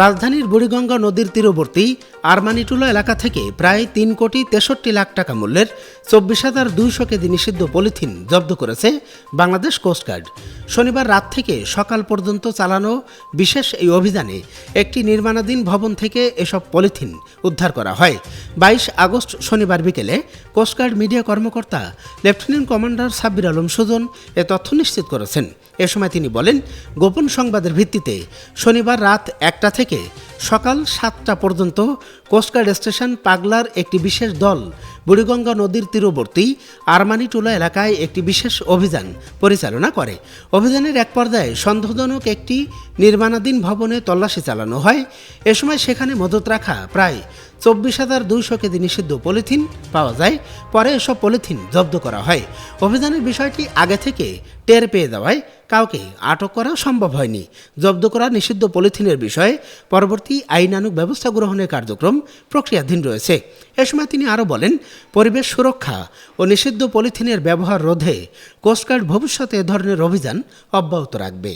রাজধানীর বুড়িগঙ্গা নদীর তীরবর্তী আরমানিটুলা এলাকা থেকে প্রায় ৩,৬৩,লাখ টাকা মূল্যের ২৪,২০০ কেজি নিষিদ্ধ পলিথিন জব্দ করেছে বাংলাদেশ কোস্টগার্ড। শনিবার রাত থেকে সকাল পর্যন্ত চালানো বিশেষ এই অভিযানে একটি নির্মাণাধীন ভবন থেকে এসব পলিথিন উদ্ধার করা হয়। ২২ আগস্ট শনিবার বিকেলে কোস্টগার্ড মিডিয়া কর্মকর্তা লেফটেন্যান্ট কমান্ডার সাব্বির আলম সুজন এ তথ্য নিশ্চিত করেছেন। এ সময় তিনি বলেন, গোপন সংবাদের ভিত্তিতে শনিবার রাত ১টা থেকে সকাল ৭টা পর্যন্ত কোস্টগার্ড স্টেশন পাগলার একটি বিশেষ দল বুড়িগঙ্গা নদীর তীরবর্তী আরমানিটুলা এলাকায় একটি বিশেষ অভিযান পরিচালনা করে। অভিযানের এক পর্যায়ে সন্দেহজনক একটি নির্মাণাধীন ভবনে তল্লাশি চালানো হয়। এ সময় সেখানে মজুত রাখা প্রায় ২৪,২০০ কেজি নিষিদ্ধ পলিথিন পাওয়া যায়। পরে এসব পলিথিন জব্দ করা হয়। অভিযানের বিষয়টি আগে থেকে টের পেয়ে যাওয়ায় কাউকে আটক করা সম্ভব হয়নি। জব্দ করা নিষিদ্ধ পলিথিনের বিষয়ে পরবর্তী আইনানুগ ব্যবস্থা গ্রহণের কার্যক্রম প্রক্রিয়াধীন রয়েছে। এ সময় তিনি আরও বলেন, পরিবেশ সুরক্ষা ও নিষিদ্ধ পলিথিনের ব্যবহার রোধে কোস্টগার্ড ভবিষ্যতে এ ধরনের অভিযান অব্যাহত রাখবে।